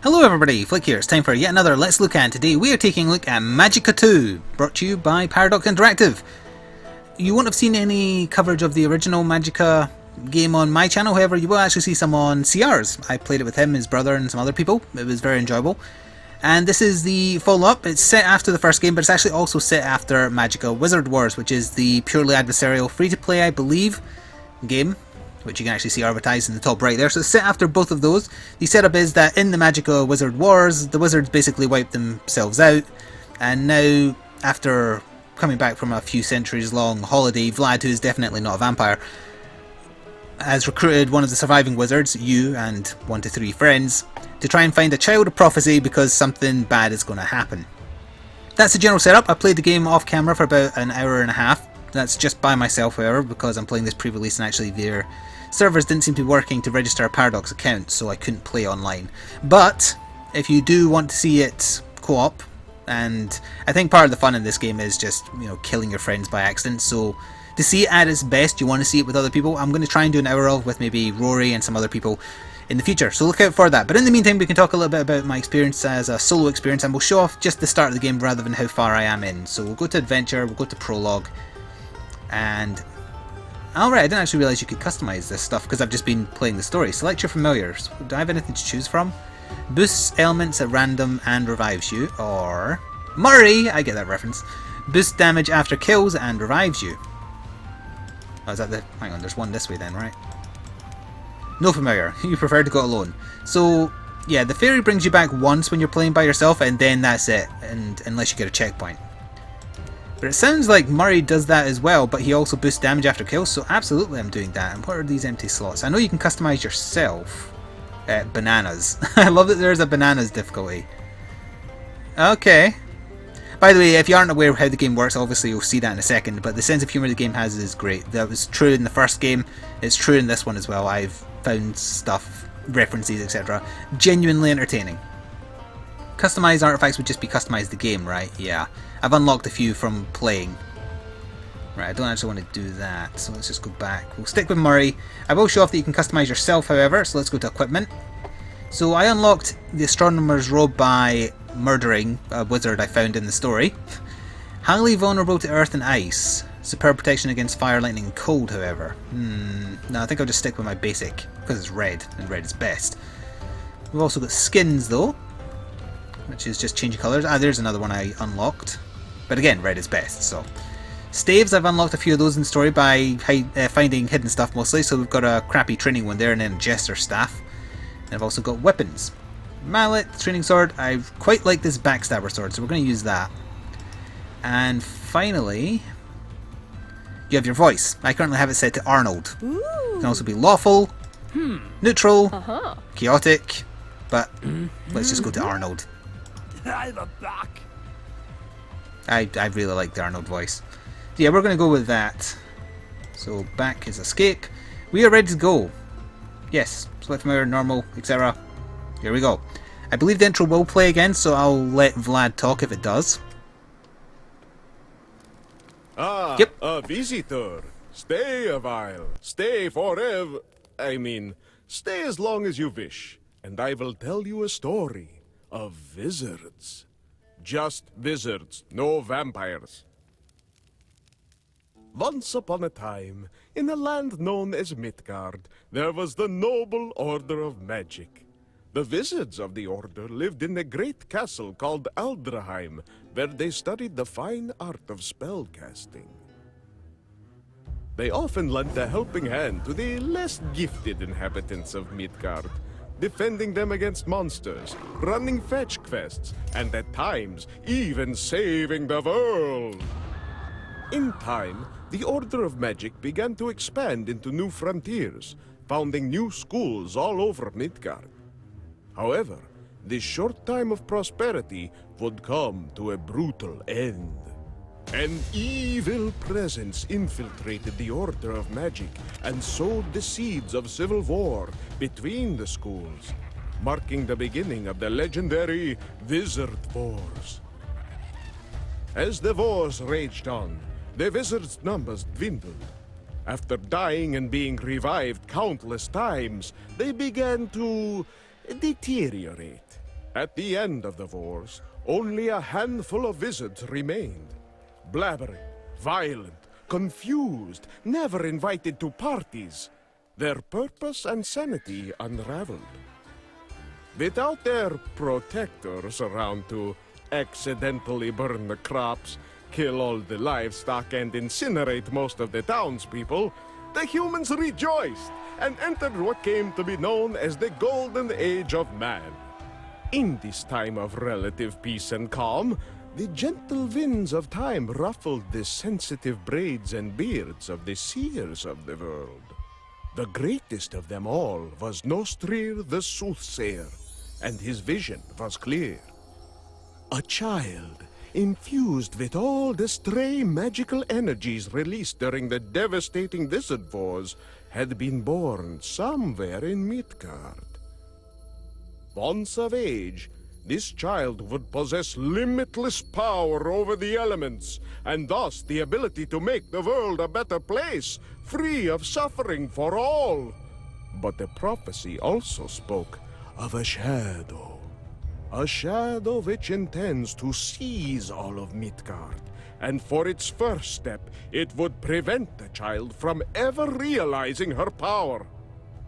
Hello everybody, Flik here. It's time for yet another Let's Look At. Today we are taking a look at Magicka 2, brought to you by Paradox Interactive. You won't have seen any coverage of the original Magicka game on my channel, however you will actually see some on CR's. I played it with him, his brother and some other people. It was very enjoyable. And this is the follow-up. It's set after the first game, but it's actually also set after Magicka Wizard Wars, which is the purely adversarial, free-to-play I believe, game, which you can actually see advertised in the top right there. So it's set after both of those. The setup is that in the Magicka Wizard Wars, the wizards basically wiped themselves out, and now, after coming back from a few centuries long holiday, Vlad, who is definitely not a vampire, has recruited one of the surviving wizards, you and 1 to 3 friends, to try and find a child of prophecy because something bad is going to happen. That's the general setup. I played the game off camera for about an hour and a half. That's just by myself, however, because I'm playing this pre-release and actually their servers didn't seem to be working to register a Paradox account, so I couldn't play online. But if you do want to see it co-op, and I think part of the fun in this game is just, you know, killing your friends by accident, so to see it at its best, you want to see it with other people. I'm going to try and do an hour of with maybe Rory and some other people in the future, so look out for that. But in the meantime, we can talk a little bit about my experience as a solo experience, and we'll show off just the start of the game rather than how far I am in. So we'll go to Adventure, we'll go to Prologue, and alright, I didn't actually realise you could customise this stuff because I've just been playing the story. Select your familiars. Do I have anything to choose from? Boosts elements at random and revives you. Or Murray, I get that reference. Boosts damage after kills and revives you. Oh, is that the... hang on, there's one this way then, right? No familiar. You prefer to go alone. So, yeah, the fairy brings you back once when you're playing by yourself, and then that's it, and unless you get a checkpoint. But it sounds like Murray does that as well, but he also boosts damage after kills, so absolutely I'm doing that. And what are these empty slots? I know you can customise yourself. Bananas. I love that there's a bananas difficulty. Okay. By the way, if you aren't aware of how the game works, obviously you'll see that in a second, but the sense of humour the game has is great. That was true in the first game, it's true in this one as well. I've found stuff, references, etc. genuinely entertaining. Customised artifacts would just be customise the game, right? Yeah. I've unlocked a few from playing. Right, I don't actually want to do that, so let's just go back. We'll stick with Murray. I will show off that you can customise yourself, however, so let's go to equipment. So I unlocked the Astronomer's Robe by murdering a wizard I found in the story. Highly vulnerable to earth and ice. Superb protection against fire, lightning and cold, however. No, I think I'll just stick with my basic, because it's red, and red is best. We've also got skins, though, which is just change colours. Ah, there's another one I unlocked. But again, red is best, so. Staves, I've unlocked a few of those in the story by finding hidden stuff mostly, so we've got a crappy training one there and then a jester staff. And I've also got weapons. Mallet, training sword, I quite like this backstabber sword, so we're going to use that. And finally, you have your voice. I currently have it set to Arnold. Ooh. It can also be lawful, neutral, chaotic, but let's just go to Arnold. I'm back. I really like the Arnold voice. So yeah, we're going to go with that. So back is escape. We are ready to go. Yes, select familiar, normal, etc. Here we go. I believe the intro will play again, so I'll let Vlad talk if it does. Ah, yep. A visitor. Stay a while. Stay forever. I mean, stay as long as you wish, and I will tell you a story of wizards. Just wizards, no vampires. Once upon a time, in a land known as Midgard, there was the noble order of magic. The wizards of the order lived in a great castle called Aldraheim, where they studied the fine art of spellcasting. They often lent a helping hand to the less gifted inhabitants of Midgard, defending them against monsters, running fetch quests, and at times, even saving the world. In time, the Order of Magic began to expand into new frontiers, founding new schools all over Midgard. However, this short time of prosperity would come to a brutal end. An evil presence infiltrated the Order of Magic and sowed the seeds of civil war between the schools, marking the beginning of the legendary Wizard Wars. As the wars raged on, the wizards' numbers dwindled. After dying and being revived countless times, they began to deteriorate. At the end of the wars, only a handful of wizards remained. Blabbering, violent, confused, never invited to parties. Their purpose and sanity unraveled. Without their protectors around to accidentally burn the crops, kill all the livestock, and incinerate most of the townspeople, the humans rejoiced and entered what came to be known as the Golden Age of Man. In this time of relative peace and calm, the gentle winds of time ruffled the sensitive braids and beards of the seers of the world. The greatest of them all was Nostrir the Soothsayer, and his vision was clear. A child, infused with all the stray magical energies released during the devastating wizard wars, had been born somewhere in Midgard. Once of age, this child would possess limitless power over the elements, and thus the ability to make the world a better place, free of suffering for all. But the prophecy also spoke of a shadow which intends to seize all of Midgard, and for its first step, it would prevent the child from ever realizing her power.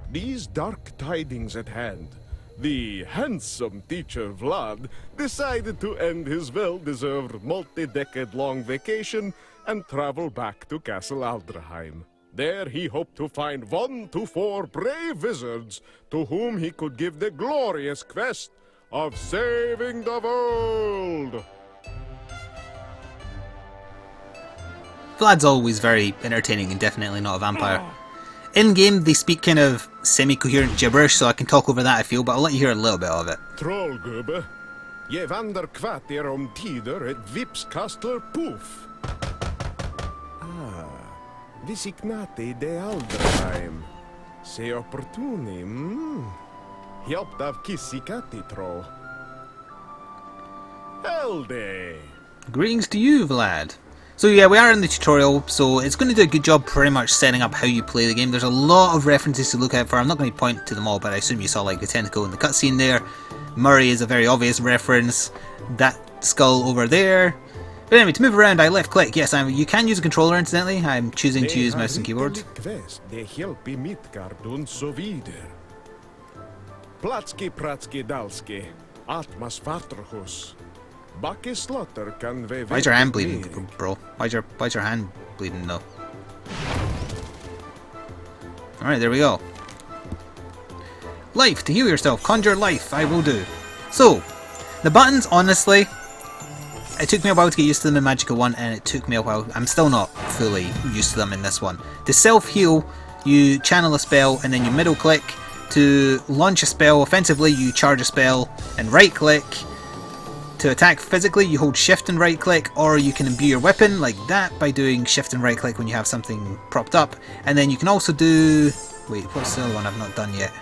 These dark tidings at hand, the handsome teacher Vlad decided to end his well-deserved multi-decade-long vacation and travel back to Castle Aldraheim. There he hoped to find 1 to 4 brave wizards to whom he could give the glorious quest of saving the world. Vlad's always very entertaining and definitely not a vampire. In-game, they speak kind of semi-coherent gibberish, so I can talk over that, I feel, but I'll let you hear a little bit of it. Trollgubbe, je vandrar kvarter om tider ett vipskastler puff. Visignati de Aldraheim. Se opportuni, Hjälpt av kissikatti, tro. Helde! Greetings to you, Vlad. So yeah, we are in the tutorial, so it's going to do a good job pretty much setting up how you play the game. There's a lot of references to look out for. I'm not going to point to them all, but I assume you saw like the tentacle in the cutscene there. Murray is a very obvious reference. That skull over there. But anyway, to move around, I left click. Yes, you can use a controller incidentally. I'm choosing to use mouse and keyboard. Platski pratski dalski, atmas vatrhus. Why's your hand bleeding, bro? Why's your hand bleeding though? Alright, there we go. Life, to heal yourself. Conjure life, I will do. So, the buttons, honestly, it took me a while to get used to them in Magicka 1, and it took me a while. I'm still not fully used to them in this one. To self-heal, you channel a spell, and then you middle click. To launch a spell offensively, you charge a spell and right click. To attack physically, you hold shift and right click, or you can imbue your weapon like that by doing shift and right click when you have something propped up. And then you can also do... wait, what's the other one I've not done yet?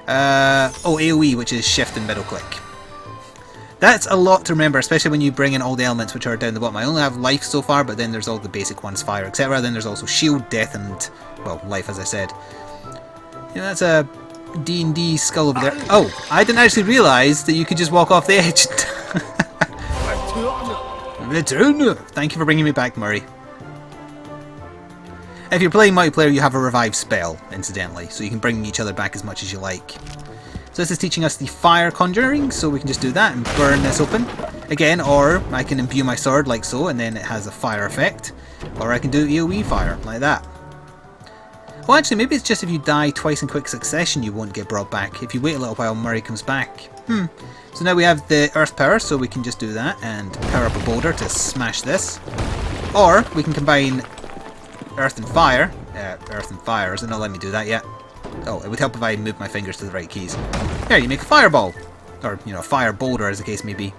AoE, which is shift and middle click. That's a lot to remember, especially when you bring in all the elements which are down the bottom. I only have life so far, but then there's all the basic ones, fire, etc. Then there's also shield, death, and, well, life, as I said. You know, that's a D&D skull over there. Oh, I didn't actually realise that you could just walk off the edge. Thank you for bringing me back, Murray. If you're playing multiplayer, you have a revive spell, incidentally, so you can bring each other back as much as you like. So this is teaching us the fire conjuring, so we can just do that and burn this open. Again, or I can imbue my sword like so, and then it has a fire effect. Or I can do AoE fire, like that. Well, actually, maybe it's just if you die twice in quick succession you won't get brought back. If you wait a little while, Murray comes back. So now we have the earth power, so we can just do that and power up a boulder to smash this. Or we can combine earth and fire. Is it not letting me do that yet? Oh, it would help if I moved my fingers to the right keys. There, you make a fireball. Or, you know, fire boulder as the case may be.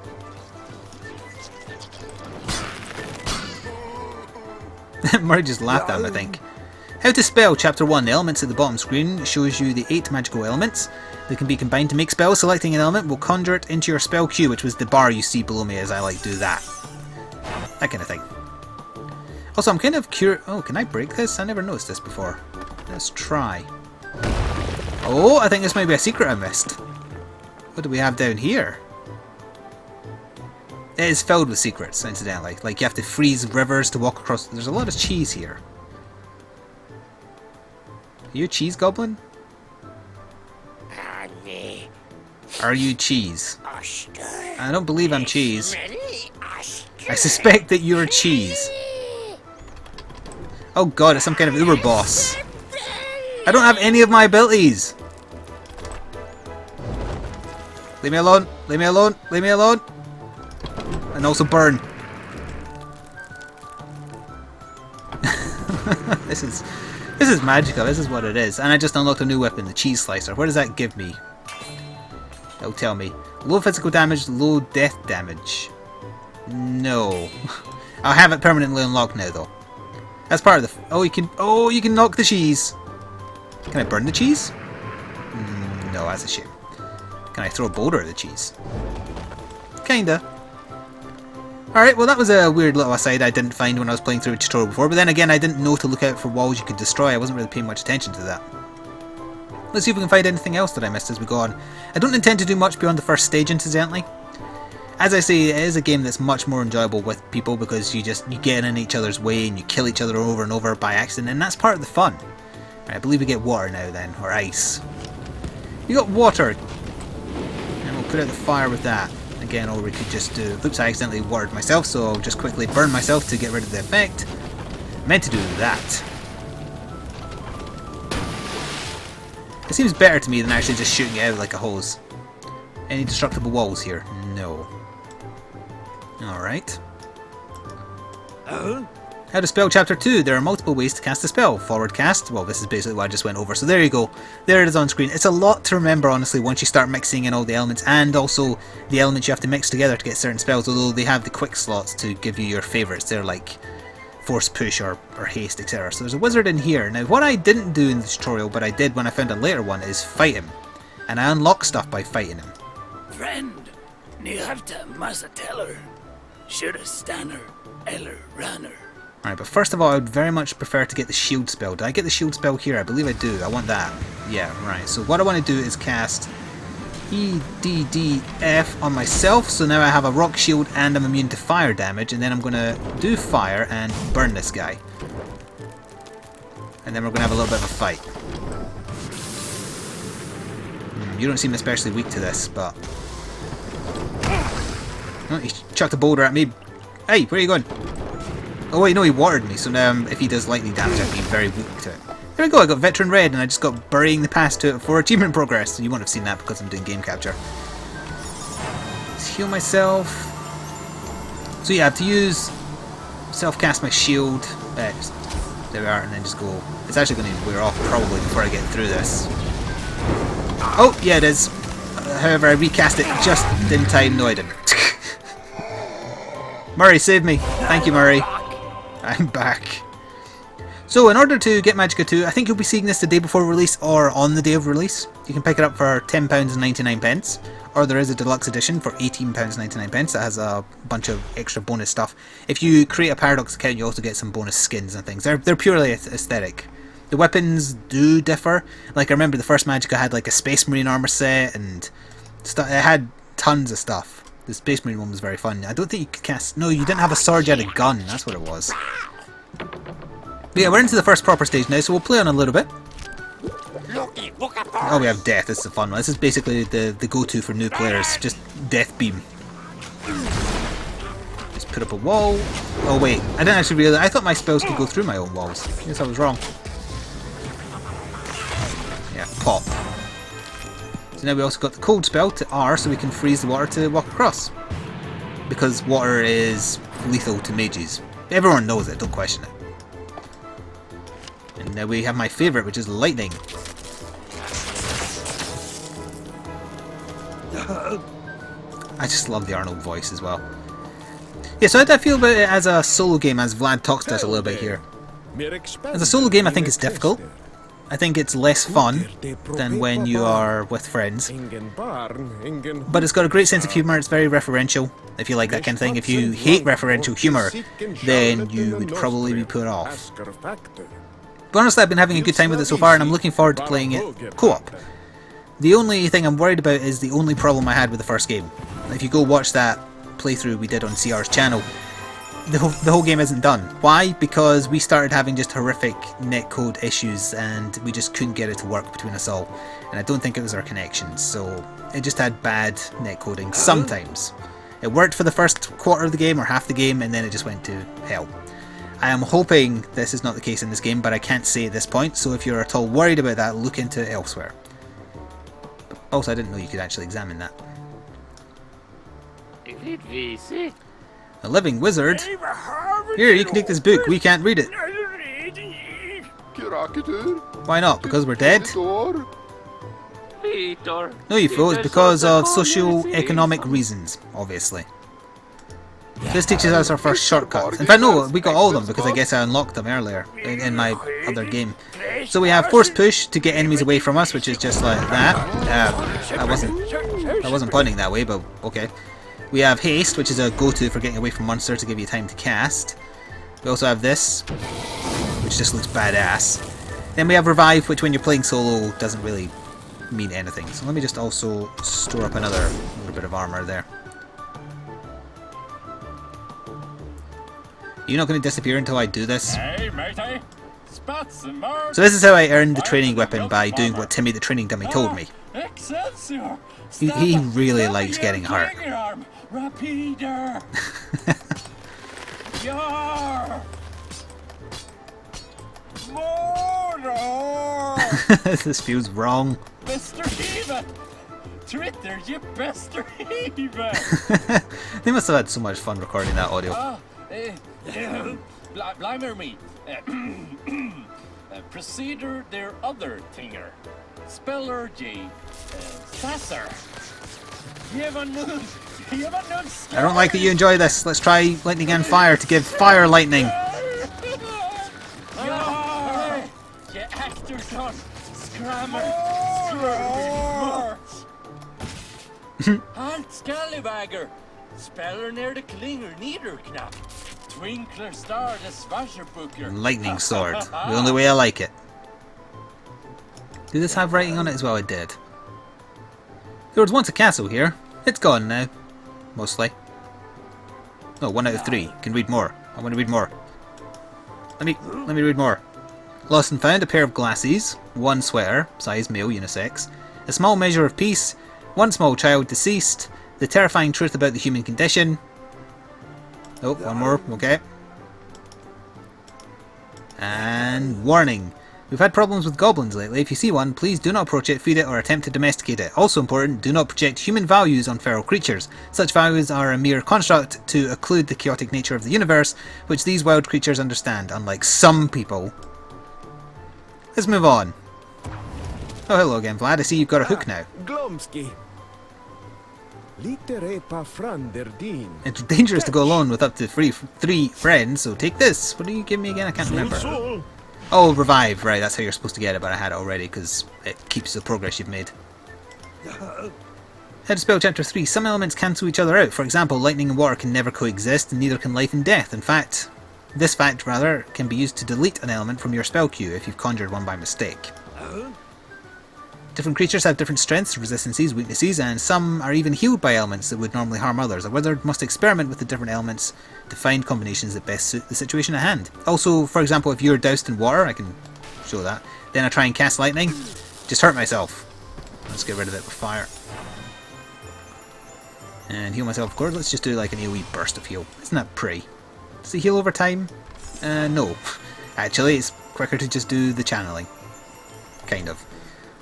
Murray just laughed at him, I think. How to spell, Chapter 1. The elements at the bottom screen shows you the 8 magical elements. They can be combined to make spells. Selecting an element will conjure it into your spell queue, which was the bar you see below me as I like do that. That kind of thing. Also, I'm kind of curious... oh, can I break this? I never noticed this before. Let's try. Oh, I think this might be a secret I missed. What do we have down here? It is filled with secrets, incidentally. Like, you have to freeze rivers to walk across. There's a lot of cheese here. Are you a cheese goblin? Are you cheese? I don't believe I'm cheese. I suspect that you're cheese. Oh god, it's some kind of uber boss. I don't have any of my abilities. Leave me alone. Leave me alone. Leave me alone. And also burn. This is Magicka. This is what it is. And I just unlocked a new weapon, the cheese slicer. What does that give me? It'll tell me. Low physical damage, low death damage. No. I'll have it permanently unlocked now though. That's part of the... Oh, you can knock the cheese. Can I burn the cheese? No, that's a shame. Can I throw a boulder at the cheese? Kinda. Alright, well that was a weird little aside I didn't find when I was playing through a tutorial before, but then again I didn't know to look out for walls you could destroy. I wasn't really paying much attention to that. Let's see if we can find anything else that I missed as we go on. I don't intend to do much beyond the first stage, incidentally. As I say, it is a game that's much more enjoyable with people because you get in each other's way and you kill each other over and over by accident, and that's part of the fun. Right, I believe we get water now then, or ice. You got water, and we'll put out the fire with that. Again, or we could just do... Oops, I accidentally watered myself, so I'll just quickly burn myself to get rid of the effect. I meant to do that. It seems better to me than actually just shooting it out like a hose. Any destructible walls here? No. Alright. How to spell chapter 2. There are multiple ways to cast a spell. Forward cast. Well, this is basically what I just went over. So there you go. There it is on screen. It's a lot to remember, honestly, once you start mixing in all the elements, and also the elements you have to mix together to get certain spells, although they have the quick slots to give you your favourites. They're like force push or haste, etc. So there's a wizard in here. Now, what I didn't do in the tutorial, but I did when I found a later one, is fight him. And I unlock stuff by fighting him. Friend, ni have to Mazateller. Should a stanner, eller runner. Alright, but first of all, I would very much prefer to get the shield spell. Did I get the shield spell here? I believe I do. I want that. Yeah, right. So what I want to do is cast EDDF on myself. So now I have a rock shield and I'm immune to fire damage. And then I'm going to do fire and burn this guy. And then we're going to have a little bit of a fight. You don't seem especially weak to this, but... Oh, he chucked a boulder at me. Hey, where are you going? Oh wait, no, he watered me, so now if he does lightning damage, I'd be very weak to it. There we go, I got Veteran Red, and I just got Burying the Past to it for achievement progress. So you won't have seen that because I'm doing game capture. Let's heal myself. So yeah, I have to use self-cast my shield. There we are, and then just go. It's actually going to wear off probably before I get through this. Oh, yeah, it is. However, I recast it just in time. No, I didn't. Murray, save me. Thank you, Murray. I'm back. So, in order to get Magicka 2, I think you'll be seeing this the day before release or on the day of release. You can pick it up for £10.99, or there is a deluxe edition for £18.99 that has a bunch of extra bonus stuff. If you create a Paradox account, you also get some bonus skins and things. They're purely aesthetic. The weapons do differ. Like, I remember the first Magicka had like a Space Marine armor set, and it had tons of stuff. The Space Marine one was very fun. I don't think you could cast... No, you didn't have a sword, you had a gun. That's what it was. But yeah, we're into the first proper stage now, so we'll play on a little bit. Oh, we have Death. This is a fun one. This is basically the go-to for new players. Just Death Beam. Just put up a wall. Oh, wait. I didn't actually realize... I thought my spells could go through my own walls. I guess I was wrong. Yeah, pop. So now we also got the cold spell to R, so we can freeze the water to walk across. Because water is lethal to mages. Everyone knows it, don't question it. And now we have my favourite, which is lightning. I just love the Arnold voice as well. Yeah, so how do I feel about it as a solo game, as Vlad talks to us a little bit here? As a solo game, I think it's difficult. I think it's less fun than when you are with friends. But it's got a great sense of humour, it's very referential, if you like that kind of thing. If you hate referential humour, then you would probably be put off. But honestly, I've been having a good time with it so far, and I'm looking forward to playing it co-op. The only thing I'm worried about is the only problem I had with the first game. If you go watch that playthrough we did on CR's channel, the whole game isn't done. Why? Because we started having just horrific netcode issues and we just couldn't get it to work between us all. And I don't think it was our connections, so it just had bad netcoding sometimes. It worked for the first quarter of the game or half the game, and then it just went to hell. I am hoping this is not the case in this game, but I can't say at this point, so if you're at all worried about that, look into it elsewhere. Also, I didn't know you could actually examine that. A living wizard? Here, you can take this book. We can't read it. Why not? Because we're dead? No, you fool. It's because of socio-economic reasons, obviously. This teaches us our first shortcut. In fact, no, we got all of them because I guess I unlocked them earlier in my other game. So we have force push to get enemies away from us, which is just like that. I wasn't pointing that way, but okay. We have haste, which is a go-to for getting away from monsters to give you time to cast. We also have this, which just looks badass. Then we have revive, which when you're playing solo doesn't really mean anything. So let me just also store up another little bit of armor there. You're not going to disappear until I do this. So this is how I earned the training weapon, by doing what Timmy the training dummy told me. He really likes getting hurt. This feels wrong. They must have had so much fun recording that audio. Blimer me. Procedure their other thinger. Speller J. Sasser. I don't like that you enjoy this. Let's try lightning and fire to give fire lightning. Scallywagger. Speller near the klinger neither knap. Twinkler star the swasherbuckler. Lightning sword. The only way I like it. Did this have writing on it as well? It did. There was once a castle here. It's gone now. Mostly. No, 1 out of 3. Can read more. I want to read more. Let me read more. Lost and found a pair of glasses, 1 sweater, size male unisex, a small measure of peace, 1 small child deceased, the terrifying truth about the human condition. Oh, 1 more, okay. And warning. We've had problems with goblins lately. If you see one, please do not approach it, feed it, or attempt to domesticate it. Also important, do not project human values on feral creatures. Such values are a mere construct to occlude the chaotic nature of the universe, which these wild creatures understand, unlike some people. Let's move on. Oh, hello again, Vlad. I see you've got a hook now. Glomsky. It's dangerous to go alone with up to 3 friends, so take this. What do you give me again? I can't remember. Oh, revive. Right, that's how you're supposed to get it, but I had it already because it keeps the progress you've made. Head to spell chapter 3. Some elements cancel each other out. For example, lightning and water can never coexist, and neither can life and death. In fact, this fact, rather, can be used to delete an element from your spell queue if you've conjured one by mistake. Different creatures have different strengths, resistances, weaknesses, and some are even healed by elements that would normally harm others. A wizard must experiment with the different elements to find combinations that best suit the situation at hand. Also, for example, if you're doused in water, I can show that, then I try and cast lightning, just hurt myself. Let's get rid of it with fire. And heal myself, of course. Let's just do like an AoE burst of heal. Isn't that pretty? Does it heal over time? No. Actually, it's quicker to just do the channeling. Kind of.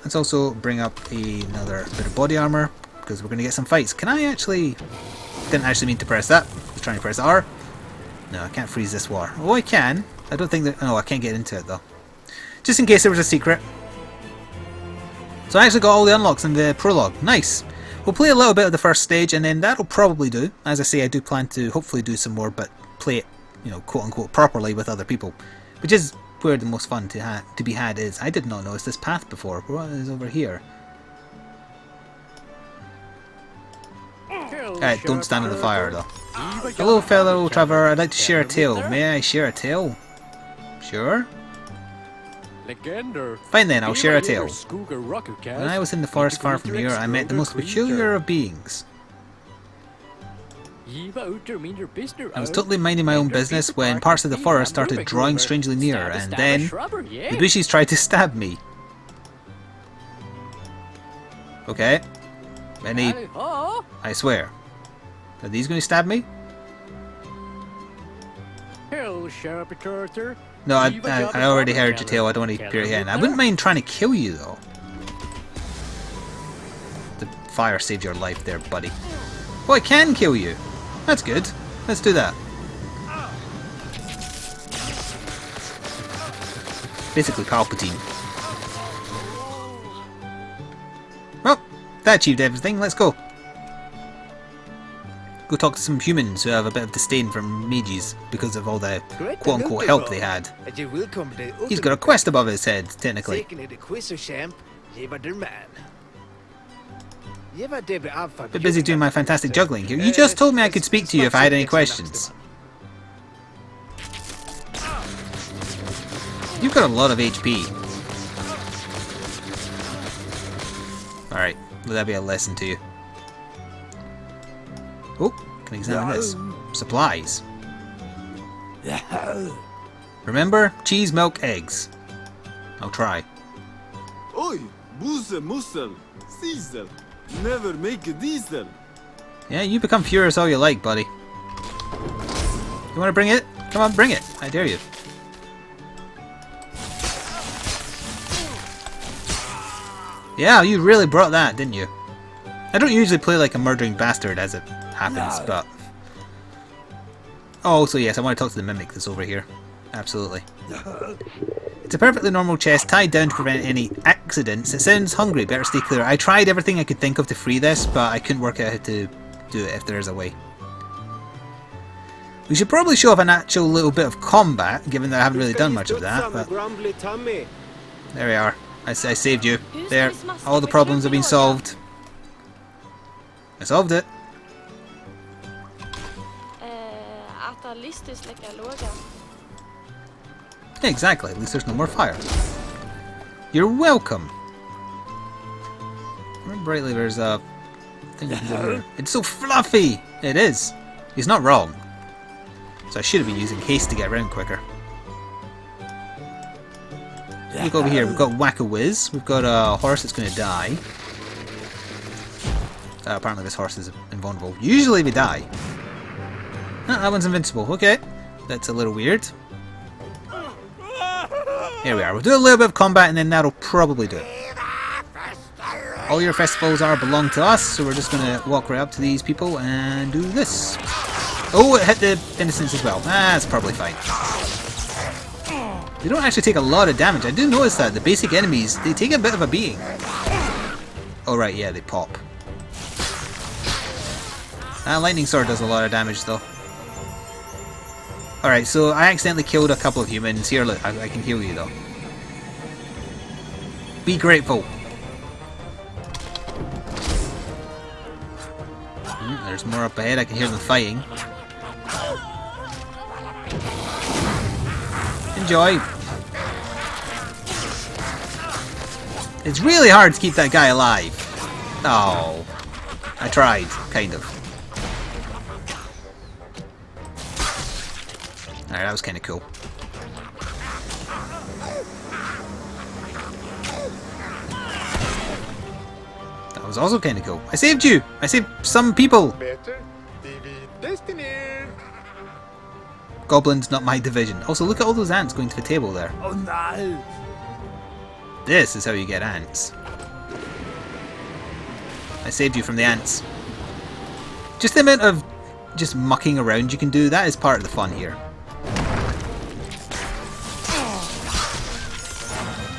Let's also bring up another bit of body armor, because we're going to get some fights. Can I actually... Didn't actually mean to press that. I was trying to press R. No, I can't freeze this water. Oh, I can. I don't think that... No, I can't get into it, though. Just in case there was a secret. So I actually got all the unlocks in the prologue. Nice. We'll play a little bit of the first stage, and then that'll probably do. As I say, I do plan to hopefully do some more, but play it, you know, quote-unquote, properly with other people. Which is where the most fun to be had is. I did not notice this path before. What is over here? Don't stand in the fire, though. Hello, fellow traveller. I'd like to share a tale. May I share a tale? Sure. Fine then, I'll share a tale. When I was in the forest far from here, I met the most peculiar of beings. I was totally minding my own business when parts of the forest started drawing strangely near, and then the bushes tried to stab me. Okay. Any... I swear. Are these going to stab me? No, I already heard your tale. I don't want to hear it again. I wouldn't mind trying to kill you, though. The fire saved your life there, buddy. Oh, I can kill you. That's good. Let's do that. Basically Palpatine. Well, that achieved everything. Let's go. Go talk to some humans who have a bit of disdain for mages because of all the quote-unquote help they had. He's got a quest above his head, technically. Bit busy doing my fantastic juggling here. You just told me I could speak to you if I had any questions. You've got a lot of HP. Alright, will that be a lesson to you? Oh, can examine this. Supplies. Remember? Cheese, milk, eggs. I'll try. Oi, musel, Caesar. Never make a diesel. Yeah, you become furious all you like, buddy. You want to bring it? Come on, bring it. I dare you. Yeah, you really brought that, didn't you? I don't usually play like a murdering bastard as it happens, but... Oh, so yes, I want to talk to the mimic that's over here. Absolutely. It's a perfectly normal chest, tied down to prevent any accidents. It sounds hungry, better stay clear. I tried everything I could think of to free this, but I couldn't work out how to do it if there is a way. We should probably show off an actual little bit of combat, given that I haven't really done much of that, but... There we are. I saved you. There. All the problems have been solved. I solved it. Yeah, exactly. At least there's no more fire. You're welcome. Remember brightly there's a thing you can do here. It's so fluffy! It is. He's not wrong. So I should have been using haste to get around quicker. Look over here. We've got Whack-A-Whiz. We've got a horse that's going to die. Apparently this horse is invulnerable. Usually they die. Ah, that one's invincible. Okay. That's a little weird. Here we are. We'll do a little bit of combat and then that'll probably do it. All your festivals belong to us, so we're just going to walk right up to these people and do this. Oh, it hit the innocents as well. That's probably fine. They don't actually take a lot of damage. I do notice that. The basic enemies, they take a bit of a beating. Oh right, yeah, they pop. Lightning Sword does a lot of damage though. Alright, so I accidentally killed a couple of humans. Here, look, I can heal you though. Be grateful. There's more up ahead. I can hear them fighting. Enjoy. It's really hard to keep that guy alive. Oh, I tried, kind of. Alright, that was kind of cool. That was also kind of cool. I saved you! I saved some people! Goblins, not my division. Also, look at all those ants going to the table there. Oh no! This is how you get ants. I saved you from the ants. Just the amount of just mucking around you can do, that is part of the fun here.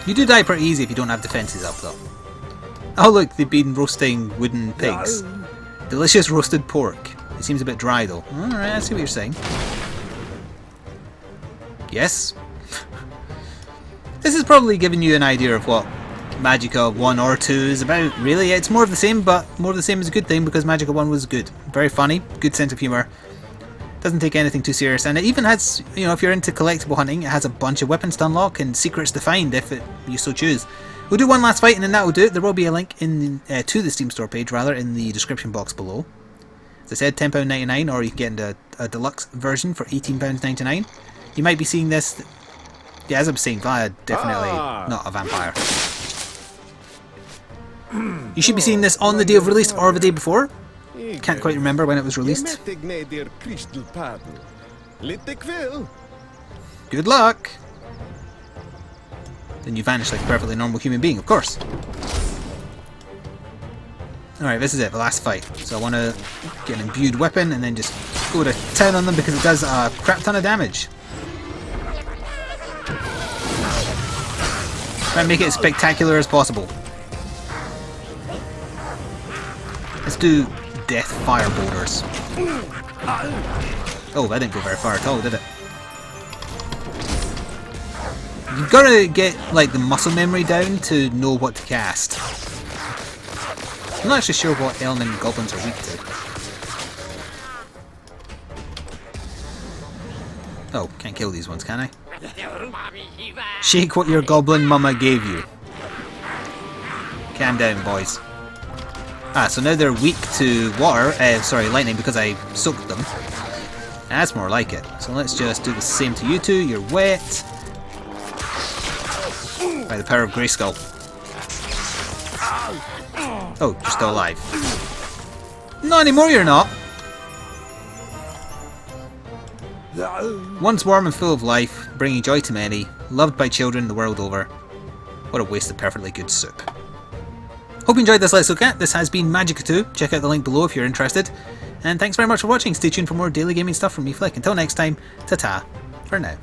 You do die pretty easy if you don't have defences up though. Oh look, they've been roasting wooden pigs. No. Delicious roasted pork. It seems a bit dry though. Alright, I see what you're saying. Yes. This is probably giving you an idea of what Magicka 1 or 2 is about, really. It's more of the same, but more of the same is a good thing because Magicka 1 was good. Very funny, good sense of humour. Doesn't take anything too serious, and it even has, you know, if you're into collectible hunting, it has a bunch of weapons to unlock and secrets to find if you so choose. We'll do one last fight and then that will do it. There will be a link to the Steam store page, rather, in the description box below. As I said, £10.99, or you can get into a deluxe version for £18.99. You might be seeing this, yeah, as I was saying, via definitely not a vampire. You should be seeing this on the day of release or the day before. Can't quite remember when it was released. Good luck! Then you vanish like a perfectly normal human being, of course. Alright, this is it, the last fight. So I want to get an imbued weapon and then just go to town on them because it does a crap ton of damage. Try and make it as spectacular as possible. Let's do death fire boulders. Oh, that didn't go very far at all, did it? You've got to get like the muscle memory down to know what to cast. I'm not actually sure what element goblins are weak to. Oh, can't kill these ones, can I? Shake what your goblin mama gave you. Calm down, boys. Ah, so now they're weak to water, sorry, lightning, because I soaked them. That's more like it. So let's just do the same to you two. You're wet. By the power of Grayskull. Oh, you're still alive. Not anymore, you're not. Once warm and full of life, bringing joy to many, loved by children the world over. What a waste of perfectly good soup. Hope you enjoyed this Let's Look At. This has been Magicka 2. Check out the link below if you're interested. And thanks very much for watching. Stay tuned for more daily gaming stuff from me, Flik. Until next time, ta-ta for now.